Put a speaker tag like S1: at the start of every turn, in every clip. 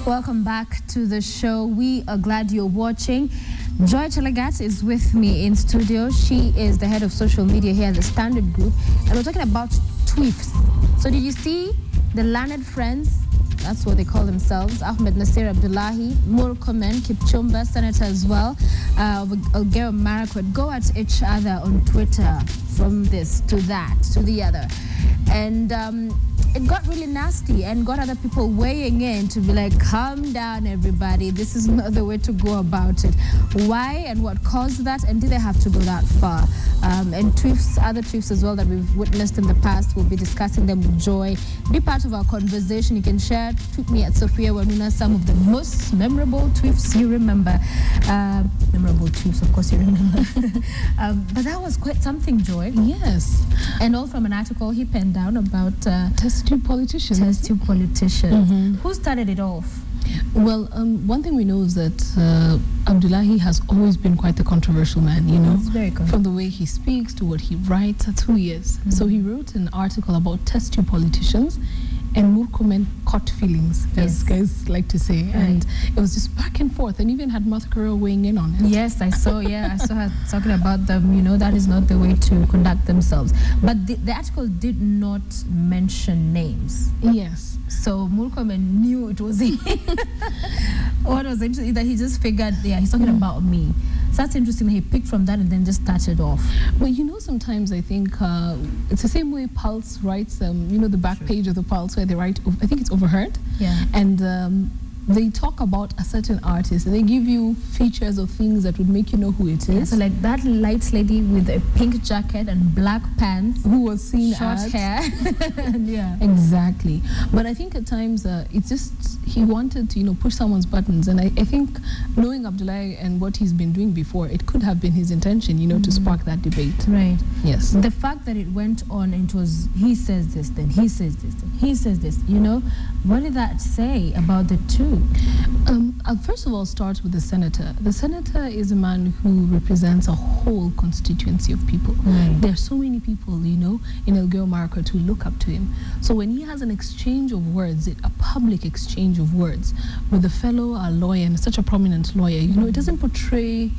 S1: Welcome back to the show. We are glad you're watching. Joy Chelagat is with me in studio. She is the head of social media here at the Standard Group, and we're talking about tweefs. So did you see the learned friends? That's what they call themselves. Ahmed Nasir Abdullahi, Murkomen, Kipchumba, Senator as well, Elgeyo Marakwet, go at each other on Twitter from this to that to the other. And it got really nasty and got other people weighing in to be like, calm down, everybody. This is not the way to go about it. Why and what caused that? And did they have to go that far? And tweefs, other tweefs as well that we've witnessed in the past, we'll be discussing them with Joy. Be part of our conversation. You can share, tweet me at Sophia Wanuna, some of the most memorable tweefs you remember. Memorable tweefs, of course, you remember. But that was quite something, Joy.
S2: Yes.
S1: And all from an article he penned down about
S2: test tube politicians.
S1: Test tube politicians. Who started it off?
S2: Well, one thing we know is that Abdullahi has always been quite the controversial man, you know.
S1: He's very good.
S2: From the way he speaks to what he writes, that's who he is. So he wrote an article about test tube politicians, and Murkomen caught feelings, as guys like to say. Right. And it was just back and forth, and even had Martha Carrera weighing in on it.
S1: Yes, I saw her talking about them, you know, that is not the way to conduct themselves. But the article did not mention names.
S2: Yes.
S1: So Murkomen knew it was him. What was interesting that he just figured, he's talking about me. So that's interesting. He picked from that and then just started off.
S2: Well, you know, sometimes I think it's the same way Pulse writes, you know, the back page of the Pulse where they write, I think it's Overheard.
S1: Yeah.
S2: And they talk about a certain artist and they give you features of things that would make you know who it is.
S1: Yeah, so like that light lady with a pink jacket and black pants.
S2: Who was seen
S1: short hair.
S2: Yeah. Exactly. But I think at times it's just he wanted to, you know, push someone's buttons. And I think knowing Abdullahi and what he's been doing before, it could have been his intention, you know, to spark that debate.
S1: Right.
S2: Yes.
S1: The fact that it went on and it was he says this, then he says this, then he says this, you know, what did that say about the two?
S2: I'll first of all start with the senator. The senator is a man who represents a whole constituency of people.
S1: Right.
S2: There are so many people, you know, in Elgeyo Marakwet who look up to him. So when he has an exchange of words, a public exchange of words with a fellow lawyer, and such a prominent lawyer, you know, it doesn't portray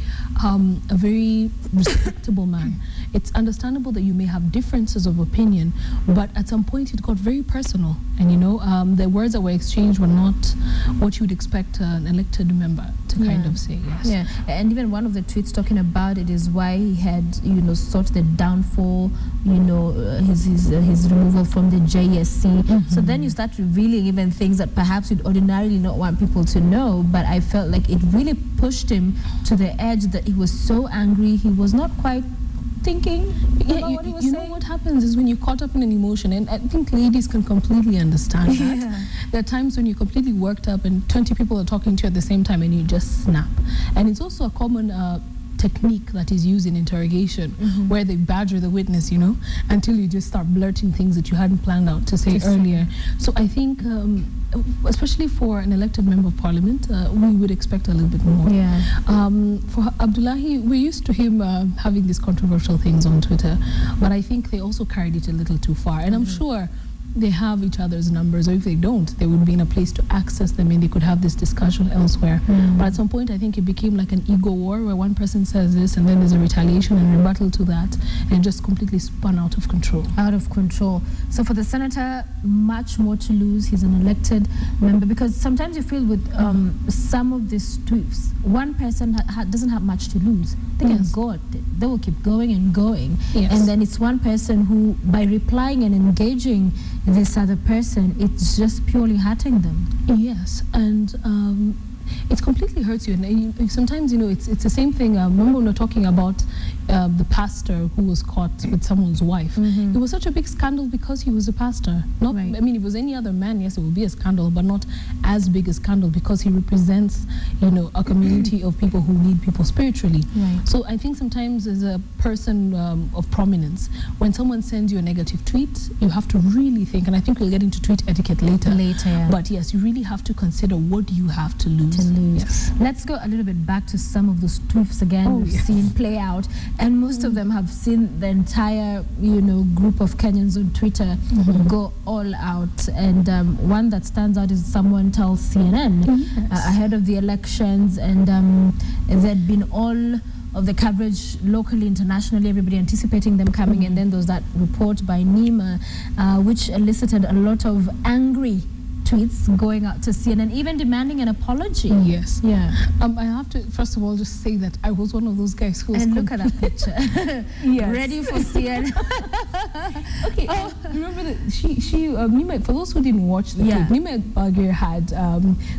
S2: a very respectable man. It's understandable that you may have differences of opinion, but at some point it got very personal. And, you know, the words that were exchanged were not what you would expect an elected member to kind of say. Yes.
S1: Yeah, and even one of the tweets talking about it is why he had, you know, sought the downfall, you know, his removal from the JSC. So then you start revealing even things that perhaps you'd ordinarily not want people to know, but I felt like it really pushed him to the edge that he was so angry, he was not quite thinking about what he was saying.
S2: Know what happens is when you're caught up in an emotion, and I think ladies can completely understand that. There are times when you're completely worked up and 20 people are talking to you at the same time and you just snap. And it's also a common technique that is used in interrogation where they badger the witness, you know, until you just start blurting things that you hadn't planned out to say earlier. So I think especially for an elected member of parliament, we would expect a little bit more.
S1: Yeah.
S2: For Abdullahi, we're used to him having these controversial things on Twitter, but I think they also carried it a little too far. And I'm sure they have each other's numbers, or if they don't, they would be in a place to access them and they could have this discussion elsewhere. But at some point, I think it became like an ego war where one person says this and then there's a retaliation and rebuttal to that, and just completely spun out of control.
S1: Out of control. So for the senator, much more to lose. He's an elected member, because sometimes you feel with some of these tweets, one person doesn't have much to lose. They can go at it. They will keep going and going. And then it's one person who, by replying and engaging this other person, it's just purely hurting them.
S2: Yes, and it completely hurts you. And sometimes, you know, it's the same thing. Remember when we were talking about the pastor who was caught with someone's wife. It was such a big scandal because he was a pastor. Not, I mean, if it was any other man, yes, it would be a scandal, but not as big a scandal because he represents, you know, a community of people who need people spiritually. So I think sometimes as a person of prominence, when someone sends you a negative tweet, you have to really think, and I think we'll get into tweet etiquette later.
S1: Yeah.
S2: But yes, you really have to consider what you have to lose.
S1: lose.
S2: Yes.
S1: Let's go a little bit back to some of those tweefs again we've seen play out, and most of them have seen the entire, group of Kenyans on Twitter go all out. And one that stands out is someone tells CNN ahead of the elections, and there'd been all of the coverage locally, internationally, everybody anticipating them coming, and then there was that report by Nima, which elicited a lot of angry tweets going out to CNN, even demanding an apology.
S2: Yes.
S1: Yeah.
S2: I have to first of all just say that I was one of those guys who was.
S1: And look at that picture.
S2: Yes.
S1: Ready for CNN.
S2: Okay. Remember that Nima, for those who didn't watch the clip, Nima Bagir had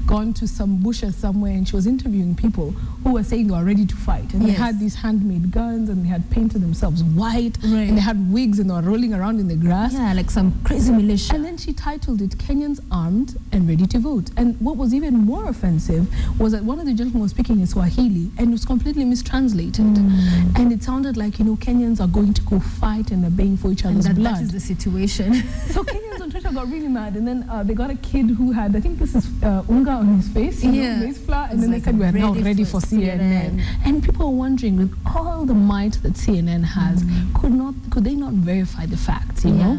S2: gone to some bushes somewhere, and she was interviewing people who were saying they were ready to fight, and they had these handmade guns, and they had painted themselves white, and they had wigs, and they were rolling around in the grass.
S1: Yeah, like some crazy militia.
S2: And then she titled it "Kenyans Armed and Ready to Vote." And what was even more offensive was that one of the gentlemen was speaking in Swahili, and it was completely mistranslated. And it sounded like, Kenyans are going to go fight and they're baying for each other's blood.
S1: That is the situation.
S2: So Kenyans on Twitter got really mad, and then they got a kid who had, I think this is unga on his face, maize flour, and then they said, we're now ready for CNN. And people are wondering, with all the might that CNN has, could they not verify the facts, you know?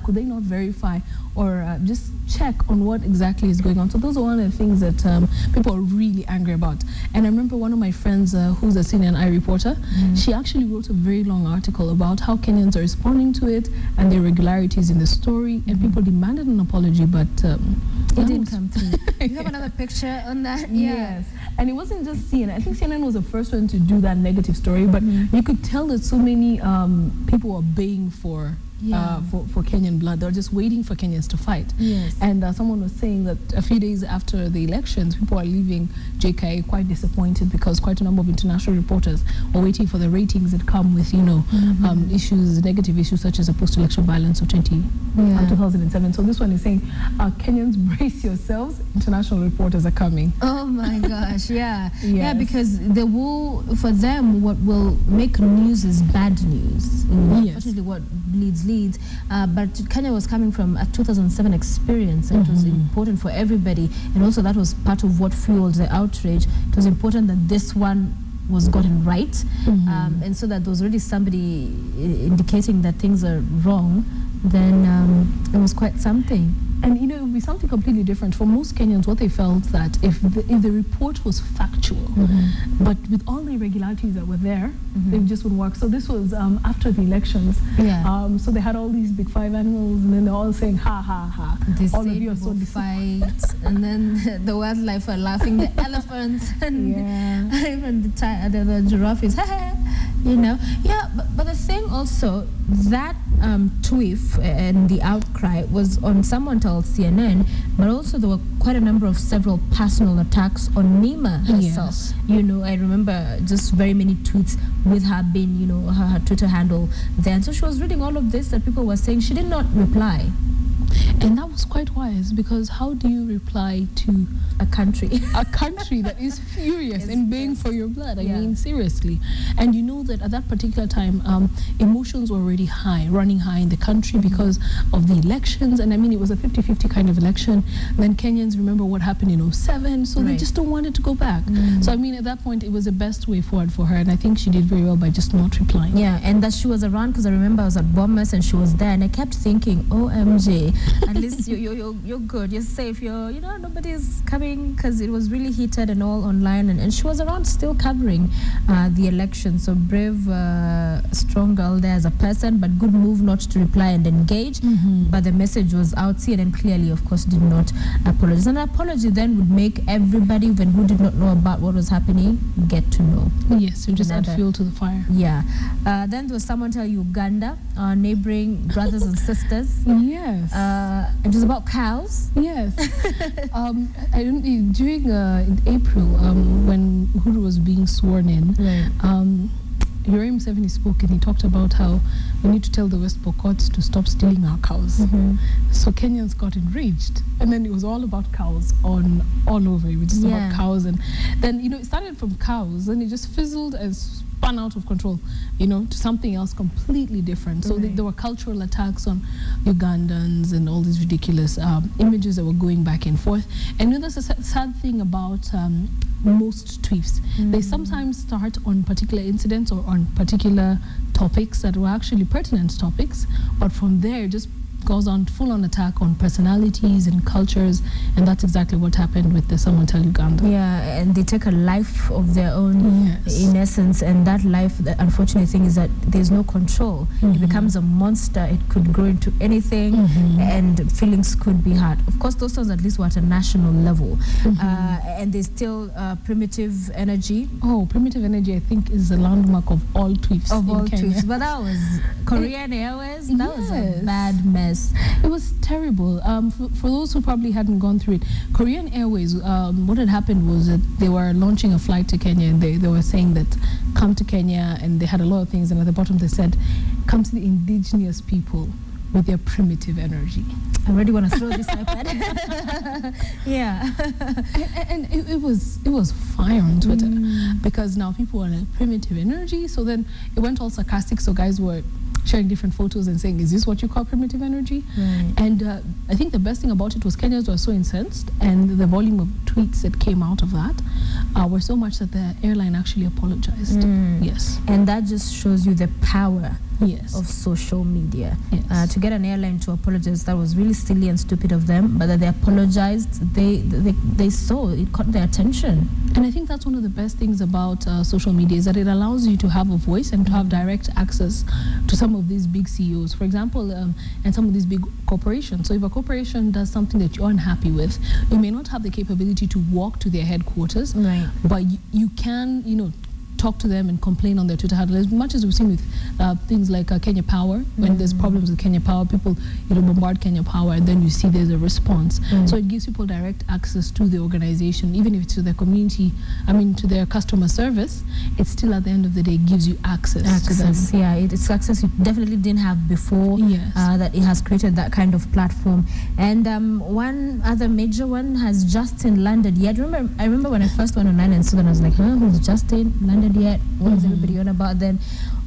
S2: Could they not verify or just check on what exactly is going on? So those are one of the things that people are really angry about. And I remember one of my friends who's a CNN reporter, she actually wrote a very long article about how Kenyans are responding to it and the irregularities in the story, and people demanded an apology, but
S1: it didn't come through. You have another picture on that?
S2: Yes. And it wasn't just CNN. I think CNN was the first one to do that negative story, but you could tell that so many people were baying for Kenyan blood. They're just waiting for Kenyans to fight.
S1: Yes.
S2: And someone was saying that a few days after the elections, people are leaving JKA quite disappointed because quite a number of international reporters are waiting for the ratings that come with, issues, negative issues such as the post-election violence of 2007. So this one is saying, Kenyans, brace yourselves, international reporters are coming.
S1: Oh my gosh, yeah. Yeah, because the war, for them, what will make news is bad news. Unfortunately, what leads. But Kenya was coming from a 2007 experience, and it was important for everybody, and also that was part of what fueled the outrage. It was important that this one was gotten right, and so that there was already somebody indicating that things are wrong, then it was quite something.
S2: And it would be something completely different for most Kenyans. What they felt that if the report was factual, but with all the irregularities that were there, they just wouldn't work. So this was after the elections. So they had all these big five animals, and then they're all saying, ha ha ha. All of you are so
S1: fight, and then the wildlife are laughing, the elephants, and even the giraffes, but the thing also, that tweet and the outcry was on someone told CNN, but also there were quite a number of several personal attacks on Nima herself. I remember just very many tweets with her being, her Twitter handle there. And so she was reading all of this that people were saying. She did not reply.
S2: And that was quite wise, because how do you reply to
S1: a country
S2: that is furious and baying for your blood? I mean, seriously. And you know that at that particular time, emotions were already running high in the country because of the elections. And I mean, it was a 50-50 kind of election. And then Kenyans remember what happened in 2007, so they just don't want it to go back. So I mean, at that point, it was the best way forward for her, and I think she did very well by just not replying.
S1: Yeah, and that she was around, because I remember I was at Bomas and she was there, and I kept thinking, OMG, at least you're good, you're safe, nobody's coming, because it was really heated and all online, and she was around still covering the election. So brave, strong girl there as a person, but good move not to reply and engage. But the message was out, CNN clearly, of course, did not apologize. An apology then would make everybody, even who did not know about what was happening, get to know.
S2: Yes, and just add fuel to the fire.
S1: Yeah. Then there was someone tell Uganda, our neighboring brothers and sisters.
S2: Yes.
S1: It was about cows.
S2: Yes. During in April, when Uhuru was being sworn in, Yoweri Museveni spoke and he talked about how we need to tell the West Pokots to stop stealing our cows. So Kenyans got enraged, and then it was all about cows all over. It was just about cows, and then it started from cows, and it just fizzled and spun out of control, to something else completely different. So there were cultural attacks on Ugandans and all these ridiculous images that were going back and forth. And that's a sad thing about most tweefs. They sometimes start on particular incidents or on particular topics that were actually pertinent topics, but from there just goes on full-on attack on personalities and cultures, and that's exactly what happened with the Someone Tell Uganda.
S1: Yeah, and they take a life of their own, in essence, and that life, the unfortunate thing is that there's no control. It becomes a monster. It could grow into anything, and feelings could be hurt. Of course, those songs at least were at a national level, and there's still primitive energy.
S2: Oh, primitive energy, I think, is the landmark of all tweefs in Kenya.
S1: Tweefs, but that was Korean Airways. That was a bad mess.
S2: It was terrible. For those who probably hadn't gone through it, Korean Airways, what had happened was that they were launching a flight to Kenya, and they were saying that come to Kenya, and they had a lot of things, and at the bottom they said, come to the indigenous people with their primitive energy.
S1: I really want to throw this iPad.
S2: And it was fire on Twitter, because now people were in a primitive energy, so then it went all sarcastic, so guys were sharing different photos and saying, is this what you call primitive energy? And I think the best thing about it was Kenyans were so incensed, and the volume of tweets that came out of that were so much that the airline actually apologized. Yes.
S1: And that just shows you the power
S2: of
S1: social media. To get an airline to apologize, that was really silly and stupid of them, but that they apologized, they saw, it caught their attention.
S2: And I think that's one of the best things about social media, is that it allows you to have a voice and to have direct access to some of these big CEOs, for example, and some of these big corporations. So if a corporation does something that you're unhappy with, you may not have the capability to walk to their headquarters, but you can, talk to them and complain on their Twitter handle, as much as we've seen with things like Kenya Power. When there's problems with Kenya Power, people bombard Kenya Power, and then you see there's a response. So it gives people direct access to the organization, even if it's to their community, to their customer service. It still, at the end of the day, gives you access to them.
S1: Yeah, it's access you definitely didn't have before. That it has created that kind of platform. And one other major one has Justin landed yet. I remember when I first went online and saw that, I was like, who's Justin landed yet? What is everybody on about? Then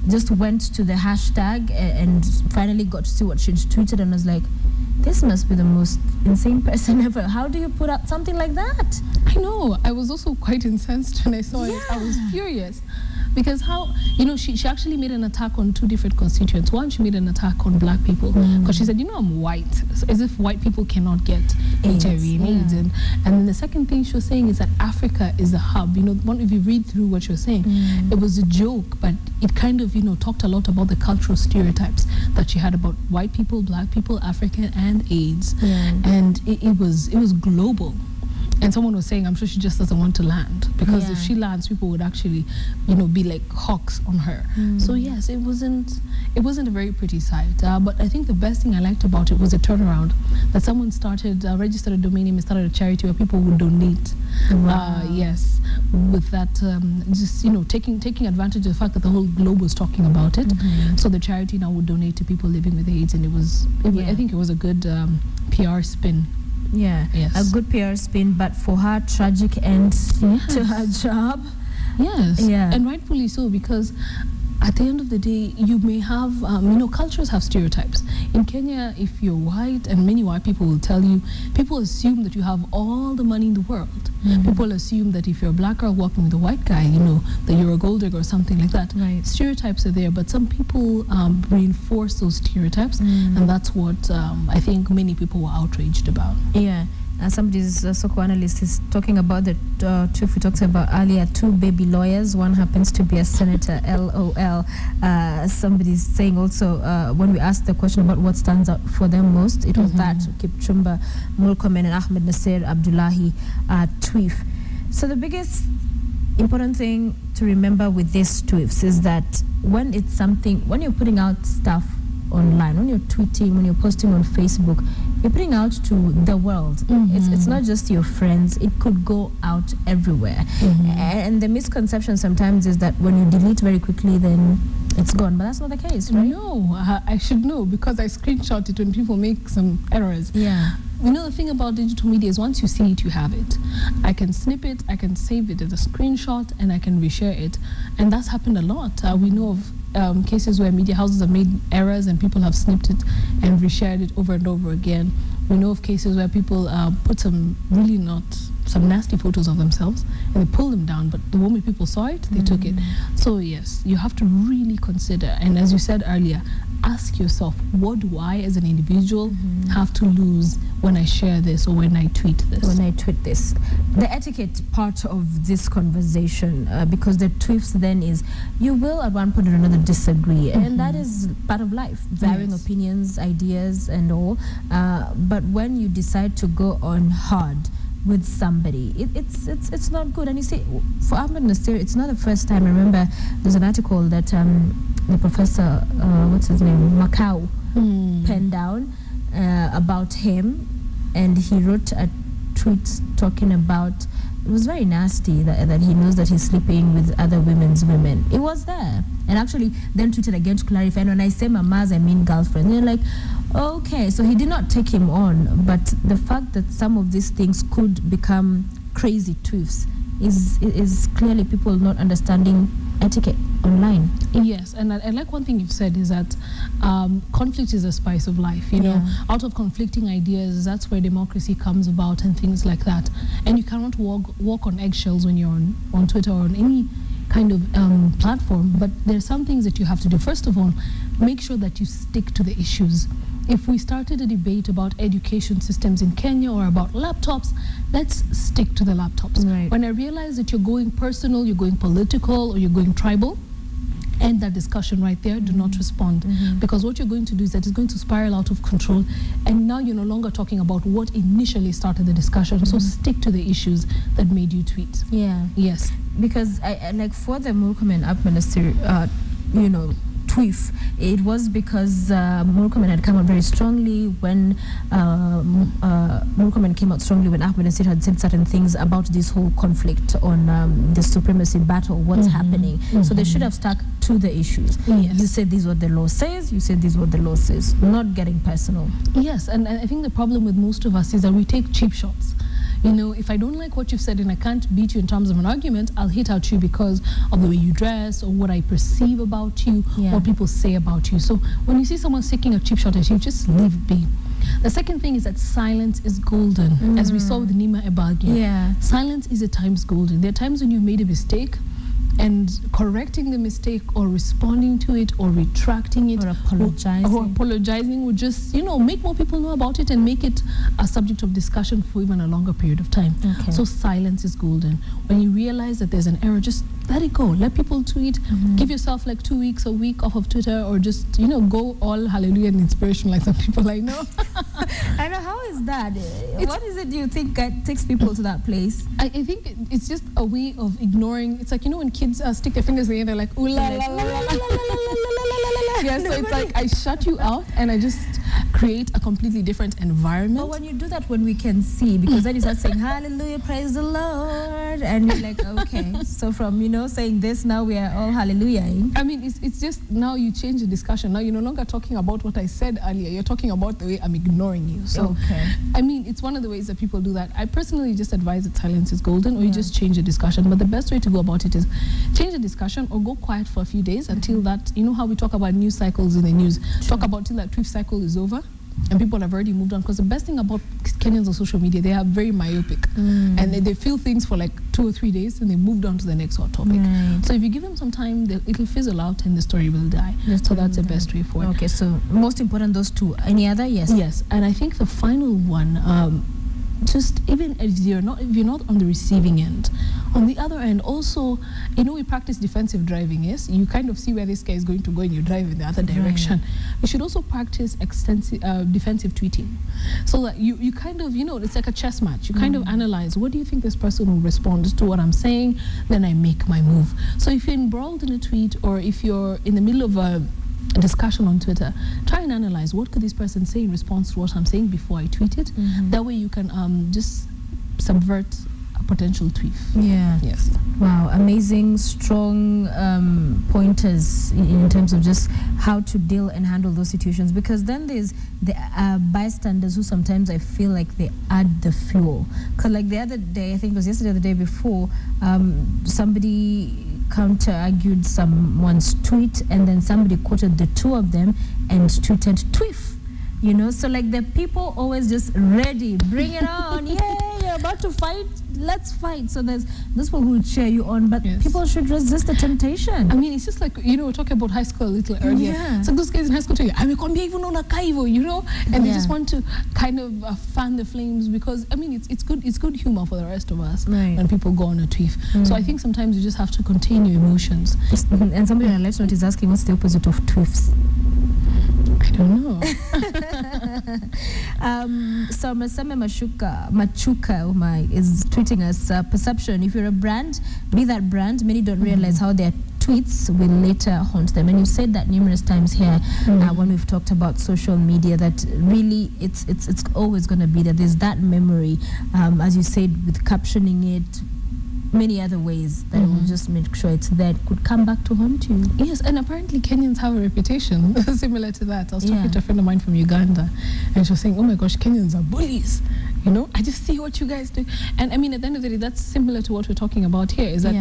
S1: just went to the hashtag and finally got to see what she tweeted, and was like, this must be the most insane person ever. How do you put out something like that?
S2: I know. I was also quite incensed when I saw it. I was furious. Because how, she actually made an attack on two different constituents. One, she made an attack on black people, because she said, I'm white, so as if white people cannot get HIV and AIDS. And then the second thing she was saying is that Africa is the hub. If you read through what she was saying, it was a joke, but it kind of, talked a lot about the cultural stereotypes that she had about white people, black people, African, and AIDS. And it was global. And someone was saying, I'm sure she just doesn't want to land, because if she lands, people would actually, be like hawks on her. So yes, it wasn't a very pretty sight. But I think the best thing I liked about it was a turnaround, that someone started, registered a domain name and started a charity where people would donate. Yes, with that, just taking advantage of the fact that the whole globe was talking about it. So the charity now would donate to people living with AIDS, and I think it was a good PR spin.
S1: A good PR spin, but for her, tragic end to her job.
S2: And rightfully so, because at the end of the day, you may have, cultures have stereotypes. In Kenya, if you're white, and many white people will tell you, people assume that you have all the money in the world. People assume that if you're a black girl walking with a white guy, that you're a gold digger or something like that. Stereotypes are there, but some people reinforce those stereotypes, and that's what I think many people were outraged about.
S1: Somebody's Soko analyst is talking about the truth we talked about earlier, two baby lawyers. One happens to be a senator, LOL. Somebody's saying also, when we asked the question about what stands out for them most, it was that Kipchumba Murkomen and Ahmed Nasser Abdullahi tweef. So the biggest important thing to remember with these tweefs is that when you're putting out stuff online, when you're tweeting, when you're posting on Facebook, you're putting out to the world. It's not just your friends. It could go out everywhere. And the misconception sometimes is that when you delete very quickly, then it's gone. But that's not the case, right?
S2: No, I should know because I screenshot it when people make some errors.
S1: Yeah.
S2: You know, the thing about digital media is once you see it, you have it. I can snip it, I can save it as a screenshot, and I can reshare it. And that's happened a lot. We know of cases where media houses have made errors and people have snipped it and reshared it over and over again. We know of cases where people put some nasty photos of themselves and they pull them down, but the moment people saw it, they took it. So yes, you have to really consider, and as you said earlier, ask yourself, what do I as an individual have to lose when I share this or when I tweet this?
S1: The etiquette part of this conversation, because the tweefs then is, you will at one point or another disagree, and that is part of life, varying opinions, ideas and all, but when you decide to go on hard with somebody, it's not good. And you see, for Ahmed Nasir, it's not the first time. I remember there's an article that the professor, what's his name, Macau, penned down about him, and he wrote a tweet talking about, it was very nasty, that he knows that he's sleeping with other women's women. It was there. And actually then tweeted again to clarify, and when I say mamas, I mean girlfriend. They're like, okay, so he did not take him on, but the fact that some of these things could become crazy tweets is clearly people not understanding etiquette online.
S2: Yes, and I like one thing you've said is that conflict is a spice of life. You know, out of conflicting ideas, that's where democracy comes about and things like that. And you cannot walk on eggshells when you're on Twitter or on any kind of platform, but there's some things that you have to do. First of all, make sure that you stick to the issues. If we started a debate about education systems in Kenya or about laptops, let's stick to the laptops.
S1: Right.
S2: When I realize that you're going personal, you're going political, or you're going tribal, end that discussion right there. Do not respond, because what you're going to do is that it's going to spiral out of control, and now you're no longer talking about what initially started the discussion. So stick to the issues that made you tweet.
S1: Yeah.
S2: Yes.
S1: Because I like for the Murkomen Up Minister, you know, tweef, it was because Murkomen had come out very strongly when Murkomen came out strongly when Ahmed Nasir had said certain things about this whole conflict on the supremacy battle, what's happening. So they should have stuck to the issues.
S2: Yes.
S1: You said this is what the law says, you said this is what the law says, not getting personal.
S2: Yes, and I think the problem with most of us is that we take cheap shots. You know, if I don't like what you've said and I can't beat you in terms of an argument, I'll hit out you because of the way you dress or what I perceive about you, what people say about you. So when you see someone taking a cheap shot at you, just leave it be. The second thing is that silence is golden, as we saw with Nima Ebagi.
S1: Yeah.
S2: Silence is at times golden. There are times when you've made a mistake, and correcting the mistake or responding to it or retracting it
S1: or apologizing
S2: would just, you know, make more people know about it and make it a subject of discussion for even a longer period of time. So silence is golden. When you realize that there's an error, just let it go. Let people tweet. Give yourself like 2 weeks, a week off of Twitter, or just, you know, go all hallelujah and inspiration like some people I know.
S1: I know, how is that? What is it you think takes people to that place?
S2: I think it's just a way of ignoring. It's like, you know, when kids stick their fingers in the air, they're like, ooh la la la la la la. Yeah, so it's like I shut you out and I just create a completely different environment.
S1: But when you do that, when we can see, because then you start saying hallelujah, praise the Lord, and you're like, okay, so from, you know, saying this, now we are all hallelujahing.
S2: I mean, it's just now you change the discussion. Now you're no longer talking about what I said earlier. You're talking about the way I'm ignoring you. So I mean, it's one of the ways that people do that. I personally just advise that silence is golden, or you just change the discussion. But the best way to go about it is change the discussion or go quiet for a few days until that, you know how we talk about news cycles in the news, talk about till that tweet cycle is over and people have already moved on. Because the best thing about Kenyans on social media, they are very myopic and they feel things for like 2 or 3 days and they moved on to the next hot topic. So if you give them some time, it'll fizzle out and the story will die. So that's the best way forward.
S1: Okay, so most important, those two. Any other?
S2: Yes, and I think the final one, just even if you're not on the receiving end, on the other end also, you know, we practice defensive driving. Yes, you kind of see where this guy is going to go and you drive in the other direction. You should also practice extensive defensive tweeting, so that you kind of, you know, it's like a chess match. You kind of analyze, what do you think this person will respond to what I'm saying, then I make my move. So if you're embroiled in a tweet, or if you're in the middle of a a discussion on Twitter, try and analyze what could this person say in response to what I'm saying before I tweet it. That way you can just subvert a potential tweet.
S1: Yeah.
S2: Yes.
S1: Wow, amazing, strong pointers in terms of just how to deal and handle those situations. Because then there's the bystanders who sometimes I feel like they add the fuel. Because like the other day, I think it was yesterday or the day before, somebody counter-argued someone's tweet, and then somebody quoted the two of them and tweeted tweef. You know, so like the people always just ready, bring it on, yay, you're about to fight, let's fight. So there's this people who will cheer you on, but people should resist the temptation.
S2: I mean, it's just like, you know, we're talking about high school a little earlier.
S1: Yeah.
S2: So those guys in high school tell you, I can't be even on a kaivo, you know, and they just want to kind of fan the flames, because I mean, it's good humor for the rest of us when people go on a tweet. So I think sometimes you just have to contain your emotions.
S1: And somebody on a live note is asking, what's the opposite of tweefs?
S2: I don't know.
S1: So Masame Machuka is tweeting us, perception, if you're a brand, be that brand. Many don't realize how their tweets will later haunt them. And you've said that numerous times here when we've talked about social media, that really it's always going to be that there's that memory, as you said, with captioning it, many other ways that will just make sure it's there. It could come back to haunt you.
S2: Yes, and apparently Kenyans have a reputation similar to that. I was talking to a friend of mine from Uganda, and she was saying, oh my gosh, Kenyans are bullies. You know, I just see what you guys do. And I mean, at the end of the day, that's similar to what we're talking about here, is that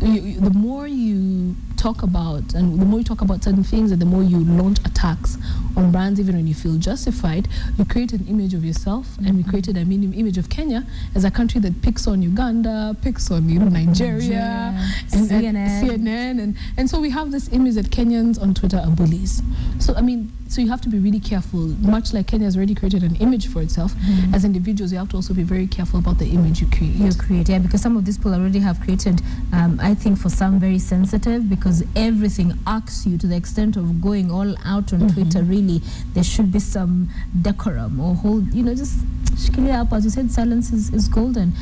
S2: the more you talk about, and the more you talk about certain things, and the more you launch attacks on brands, even when you feel justified, you create an image of yourself. And we created an image of Kenya as a country that picks on Uganda, picks on, you know, Nigeria, and CNN, and so we have this image that Kenyans on Twitter are bullies. So I mean, so you have to be really careful. Much like Kenya has already created an image for itself, as individuals, you have to also be very careful about the image you create.
S1: Yeah, because some of these people already have created, I think for some, very sensitive, because everything asks you to the extent of going all out on Twitter. Really, there should be some decorum, or hold, you know, just shikilia up. As you said, silence is golden.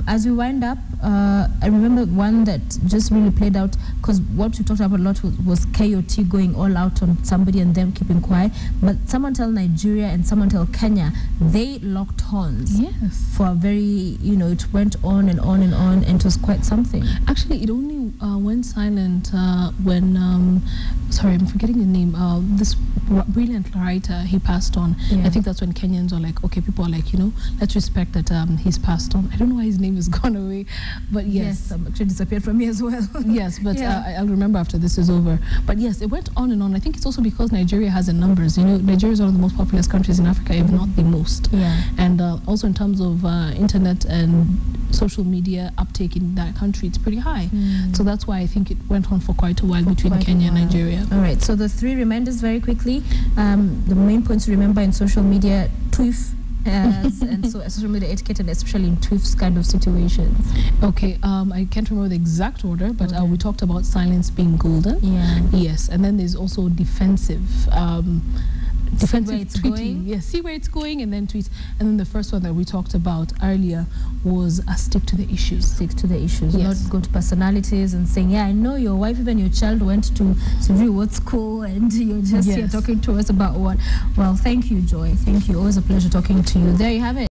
S1: As we wind up, I remember one that just really played out, because what we talked about a lot was KOT going all out on somebody and them keeping quiet. But someone tell Nigeria and someone tell Kenya, they locked horns.
S2: Yes.
S1: For a very, you know, it went on and on and on, and it was quite something.
S2: Actually, it only went silent when, sorry, I'm forgetting the name, this brilliant writer, he passed on. I think that's when Kenyans are like, okay, people are like, you know, let's respect that he's passed on. I don't know why his name has gone away, but yes.
S1: Actually disappeared from me as well.
S2: Yes, but I'll remember after this is over. But yes, it went on and on. I think it's also because Nigeria has in numbers. You know, Nigeria is one of the most populous countries in Africa, if not the most. And also in terms of internet and social media uptake in that country, it's pretty high. So that's why I think it went on for quite a while between Kenya and Nigeria.
S1: All right, so the 3 reminders very quickly. The main points to remember in social media: tweef, and so social media etiquette, and especially in tweefs kind of situations.
S2: Okay, I can't remember the exact order, but we talked about silence being golden. Yes, and then there's also defensive. Defensive tweeting. Yes, see where it's going and then tweet. And then the first one that we talked about earlier was stick to the issues.
S1: Stick to the issues, not go to personalities and saying, yeah, I know your wife, even your child went to what school, and you're just here talking to us about what. Well, thank you, Joy. Thank you. Always a pleasure talking to you. There you have it.